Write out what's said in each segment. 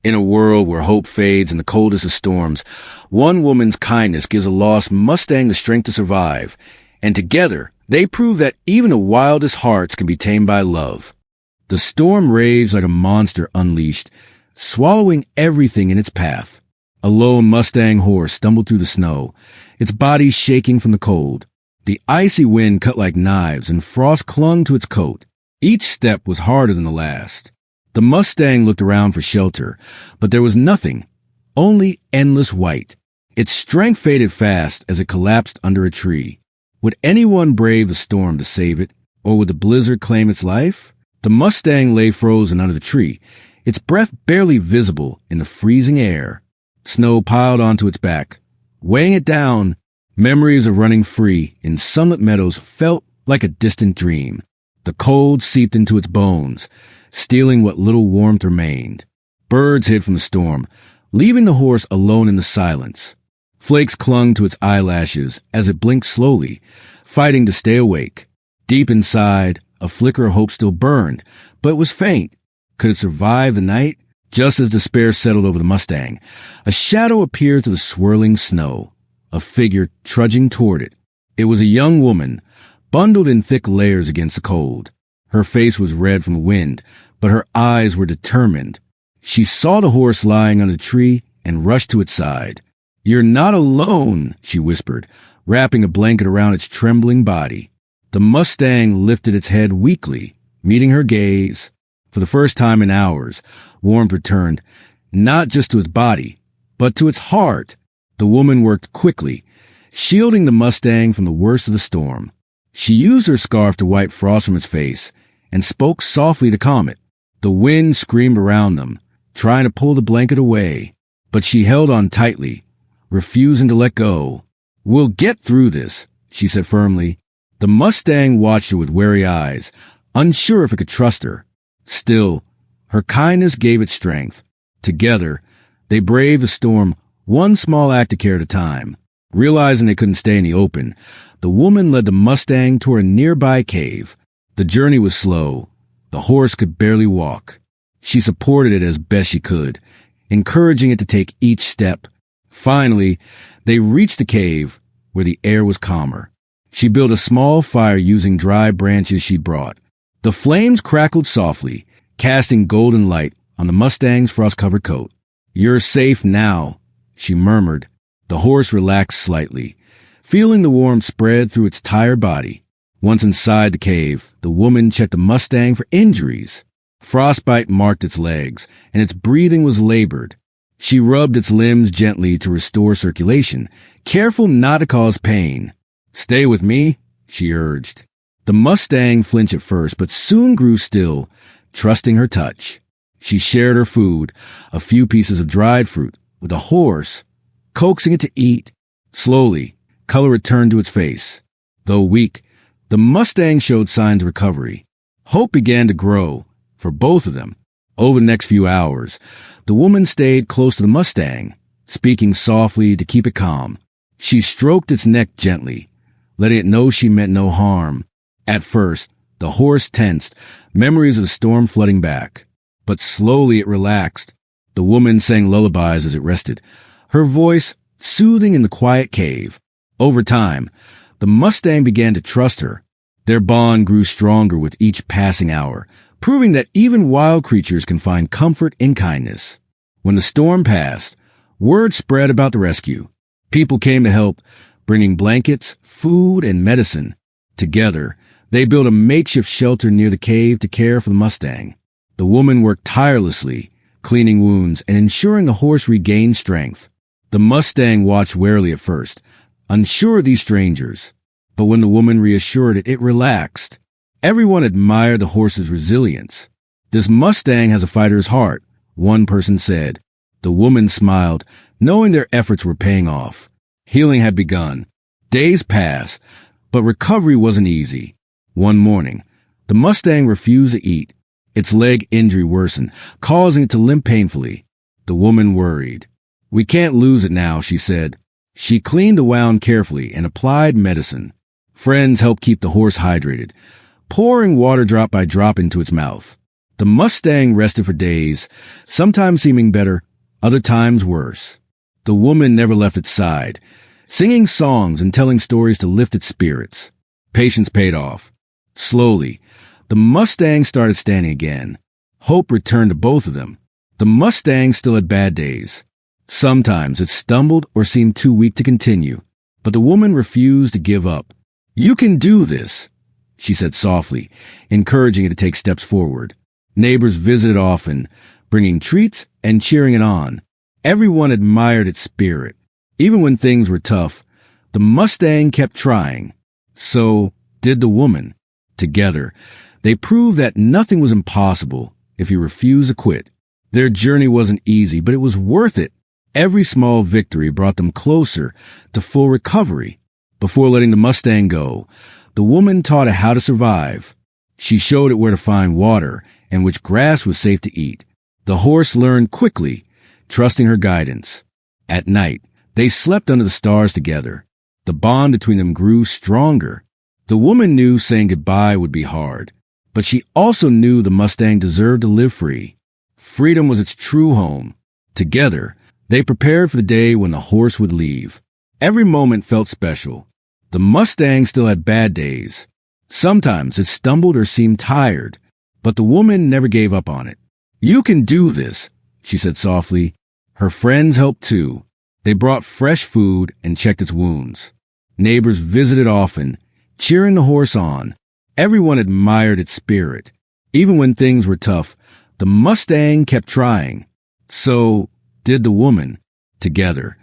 In a world where hope fades in the coldest of storms, one woman's kindness gives a lost Mustang the strength to survive, and together they prove that even the wildest hearts can be tamed by love. The storm raged like a monster unleashed, swallowing everything in its path. A lone Mustang horse stumbled through the snow, its body shaking from the cold. The icy wind cut like knives, and frost clung to its coat. Each step was harder than the last. The Mustang looked around for shelter, but there was nothing, only endless white. Its strength faded fast as it collapsed under a tree. Would anyone brave the storm to save it, or would the blizzard claim its life? The Mustang lay frozen under the tree, its breath barely visible in the freezing air. Snow piled onto its back, weighing it down. Memories of running free in sunlit meadows felt like a distant dream. The cold seeped into its bones, stealing what little warmth remained. Birds hid from the storm, leaving the horse alone in the silence. Flakes clung to its eyelashes as it blinked slowly, fighting to stay awake. Deep inside, a flicker of hope still burned, but it was faint. Could it survive the night? Just as despair settled over the Mustang, a shadow appeared through the swirling snow, a figure trudging toward it. It was a young woman, bundled in thick layers against the cold. Her face was red from the wind, but her eyes were determined. She saw the horse lying on the tree and rushed to its side. "You're not alone," she whispered, wrapping a blanket around its trembling body. The Mustang lifted its head weakly, meeting her gaze. For the first time in hours, warmth returned, not just to its body, but to its heart. The woman worked quickly, shielding the Mustang from the worst of the storm. She used her scarf to wipe frost from its face and spoke softly to calm it. The wind screamed around them, trying to pull the blanket away, but she held on tightly, refusing to let go. "We'll get through this," she said firmly. The Mustang watched her with wary eyes, unsure if it could trust her. Still, her kindness gave it strength. Together, they braved the storm, one small act of care at a time. Realizing they couldn't stay in the open, the woman led the Mustang toward a nearby cave. The journey was slow. The horse could barely walk. She supported it as best she could, encouraging it to take each step. Finally, they reached the cave, where the air was calmer. She built a small fire using dry branches she brought. The flames crackled softly, casting golden light on the Mustang's frost-covered coat. "You're safe now," she murmured. The horse relaxed slightly, feeling the warmth spread through its tired body. Once inside the cave, the woman checked the Mustang for injuries. Frostbite marked its legs, and its breathing was labored. She rubbed its limbs gently to restore circulation, careful not to cause pain. "Stay with me," she urged. The Mustang flinched at first, but soon grew still, trusting her touch. She shared her food, a few pieces of dried fruit, with the horse, coaxing it to eat. Slowly, color returned to its face. Though weak, the Mustang showed signs of recovery. Hope began to grow, for both of them. Over the next few hours, the woman stayed close to the Mustang, speaking softly to keep it calm. She stroked its neck gently, letting it know she meant no harm. At first, the horse tensed, memories of the storm flooding back. But slowly it relaxed. The woman sang lullabies as it rested, her voice soothing in the quiet cave. Over time, the Mustang began to trust her. Their bond grew stronger with each passing hour, proving that even wild creatures can find comfort in kindness. When the storm passed, word spread about the rescue. People came to help, bringing blankets, food, and medicine. Together, they built a makeshift shelter near the cave to care for the Mustang. The woman worked tirelessly, cleaning wounds and ensuring the horse regained strength. The Mustang watched warily at first, unsure of these strangers. But when the woman reassured it, it relaxed. Everyone admired the horse's resilience. "This Mustang has a fighter's heart," one person said. The woman smiled, knowing their efforts were paying off. Healing had begun. Days passed, but recovery wasn't easy. One morning, the Mustang refused to eat. Its leg injury worsened, causing it to limp painfully. The woman worried. "We can't lose it now," she said. She cleaned the wound carefully and applied medicine. Friends helped keep the horse hydrated, pouring water drop by drop into its mouth. The Mustang rested for days, sometimes seeming better, other times worse. The woman never left its side, singing songs and telling stories to lift its spirits. Patience paid off. Slowly, the Mustang started standing again. Hope returned to both of them. The Mustang still had bad days. Sometimes it stumbled or seemed too weak to continue, but the woman refused to give up. "You can do this," she said softly, encouraging it to take steps forward. Neighbors visited often, bringing treats and cheering it on. Everyone admired its spirit. Even when things were tough, the Mustang kept trying. So did the woman. Together, they proved that nothing was impossible if you refused to quit. Their journey wasn't easy, but it was worth it. Every small victory brought them closer to full recovery. Before letting the Mustang go, the woman taught it how to survive. She showed it where to find water and which grass was safe to eat. The horse learned quickly, trusting her guidance. At night, they slept under the stars together. The bond between them grew stronger. The woman knew saying goodbye would be hard, but she also knew the Mustang deserved to live free. Freedom was its true home. Together, they prepared for the day when the horse would leave. Every moment felt special. The Mustang still had bad days. Sometimes it stumbled or seemed tired, but the woman never gave up on it. "You can do this," she said softly. Her friends helped too. They brought fresh food and checked its wounds. Neighbors visited often, cheering the horse on. Everyone admired its spirit. Even when things were tough, the Mustang kept trying. So did the woman. Together,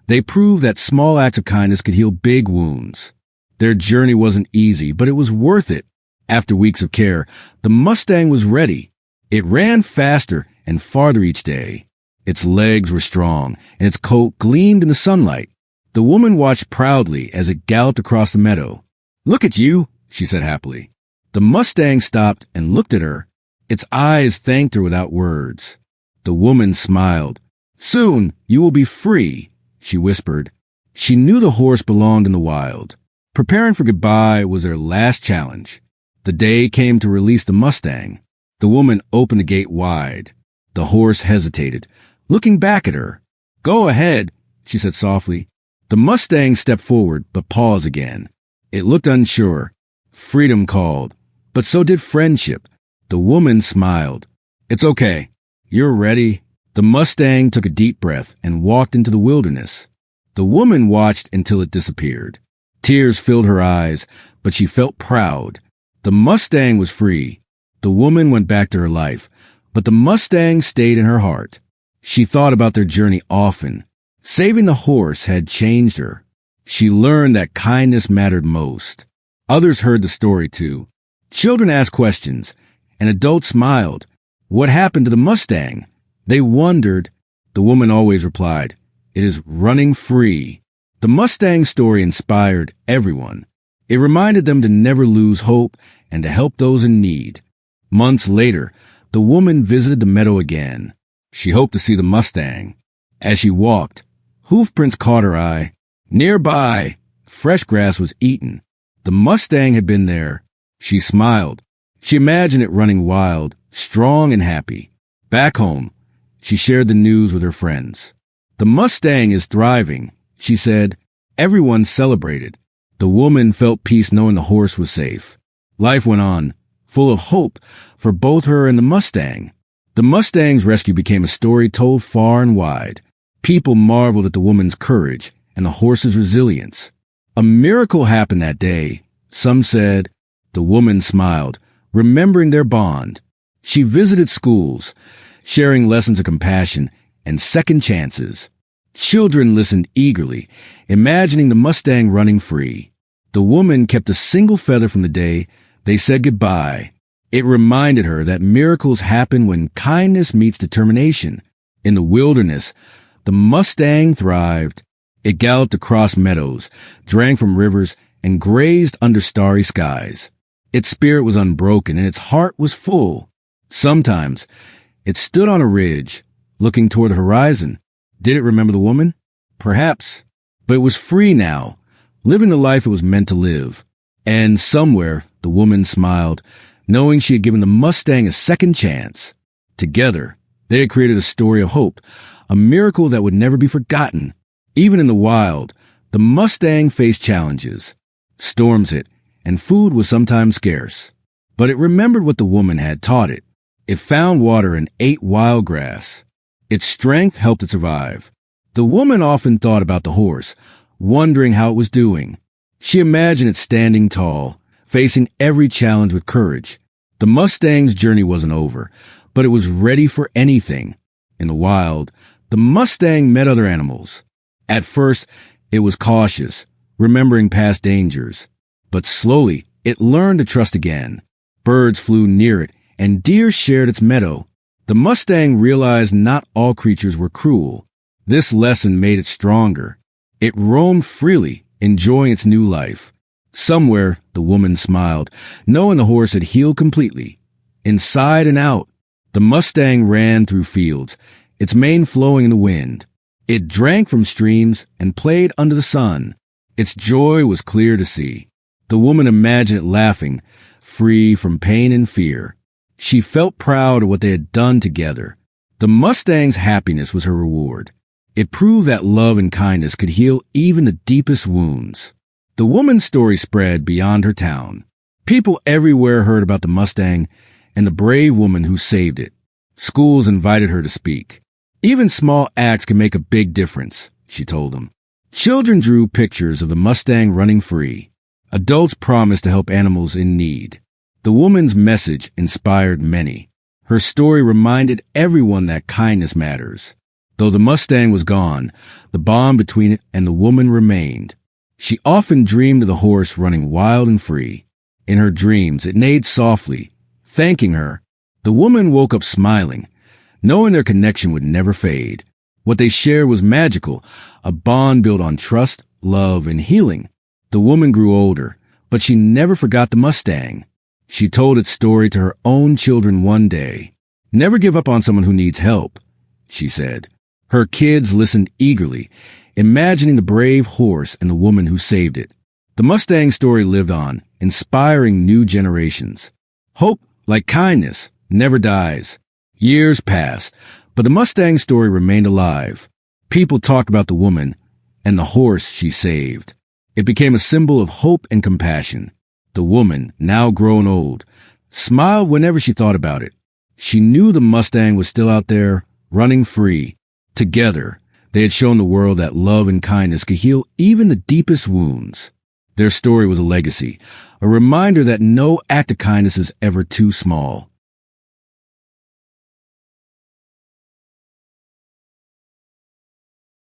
they proved that small acts of kindness could heal big wounds. Their journey wasn't easy, but it was worth it. After weeks of care, the Mustang was ready. It ran faster and farther each day. Its legs were strong, and its coat gleamed in the sunlight. The woman watched proudly as it galloped across the meadow. "Look at you," she said happily. The Mustang stopped and looked at her. Its eyes thanked her without words. The woman smiled. "Soon you will be free," she whispered. She knew the horse belonged in the wild. Preparing for goodbye was their last challenge. The day came to release the Mustang. The woman opened the gate wide. The horse hesitated, looking back at her. "Go ahead," she said softly. The Mustang stepped forward, but paused again. It looked unsure. Freedom called, but so did friendship. The woman smiled. "It's okay. You're ready." The Mustang took a deep breath and walked into the wilderness. The woman watched until it disappeared. Tears filled her eyes, but she felt proud. The Mustang was free. The woman went back to her life, but the Mustang stayed in her heart. She thought about their journey often. Saving the horse had changed her. She learned that kindness mattered most. Others heard the story too. Children asked questions, and adults smiled. What happened to the Mustang? They wondered. The woman always replied, "It is running free." The Mustang story inspired everyone. It reminded them to never lose hope and to help those in need. Months later, the woman visited the meadow again. She hoped to see the Mustang. As she walked, hoof prints caught her eye. Nearby, fresh grass was eaten. The Mustang had been there. She smiled. She imagined it running wild, strong and happy. Back home, she shared the news with her friends. "The Mustang is thriving," she said. Everyone celebrated. The woman felt peace knowing the horse was safe. Life went on, full of hope for both her and the Mustang. The Mustang's rescue became a story told far and wide. People marveled at the woman's courage and the horse's resilience. A miracle happened that day. Some said. The woman smiled, remembering their bond. She visited schools, sharing lessons of compassion and second chances. Children listened eagerly, imagining the Mustang running free. The woman kept a single feather from the day they said goodbye. It reminded her that miracles happen when kindness meets determination. In the wilderness, the Mustang thrived. It galloped across meadows, drank from rivers, and grazed under starry skies. Its spirit was unbroken, and its heart was full. Sometimes, it stood on a ridge, looking toward the horizon. Did it remember the woman? Perhaps. But it was free now, living the life it was meant to live. And somewhere, the woman smiled, knowing she had given the Mustang a second chance. Together, they had created a story of hope, a miracle that would never be forgotten. Even in the wild, the Mustang faced challenges. Storms hit, and food was sometimes scarce. But it remembered what the woman had taught it. It found water and ate wild grass. Its strength helped it survive. The woman often thought about the horse, wondering how it was doing. She imagined it standing tall, facing every challenge with courage. The Mustang's journey wasn't over, but it was ready for anything. In the wild, the Mustang met other animals. At first, it was cautious, remembering past dangers. But slowly, it learned to trust again. Birds flew near it, and deer shared its meadow. The Mustang realized not all creatures were cruel. This lesson made it stronger. It roamed freely, enjoying its new life. Somewhere, the woman smiled, knowing the horse had healed completely. Inside and out, the Mustang ran through fields, its mane flowing in the wind. It drank from streams and played under the sun. Its joy was clear to see. The woman imagined it laughing, free from pain and fear. She felt proud of what they had done together. The Mustang's happiness was her reward. It proved that love and kindness could heal even the deepest wounds. The woman's story spread beyond her town. People everywhere heard about the Mustang and the brave woman who saved it. Schools invited her to speak. Even small acts can make a big difference, she told them. Children drew pictures of the Mustang running free. Adults promised to help animals in need. The woman's message inspired many. Her story reminded everyone that kindness matters. Though the Mustang was gone, the bond between it and the woman remained. She often dreamed of the horse running wild and free. In her dreams, it neighed softly, thanking her. The woman woke up smiling, knowing their connection would never fade. What they shared was magical, a bond built on trust, love, and healing. The woman grew older, but she never forgot the Mustang. She told its story to her own children one day. Never give up on someone who needs help, she said. Her kids listened eagerly, imagining the brave horse and the woman who saved it. The Mustang story lived on, inspiring new generations. Hope, like kindness, never dies. Years passed, but the Mustang story remained alive. People talked about the woman and the horse she saved. It became a symbol of hope and compassion. The woman, now grown old, smiled whenever she thought about it. She knew the Mustang was still out there, running free. Together, they had shown the world that love and kindness could heal even the deepest wounds. Their story was a legacy, a reminder that no act of kindness is ever too small.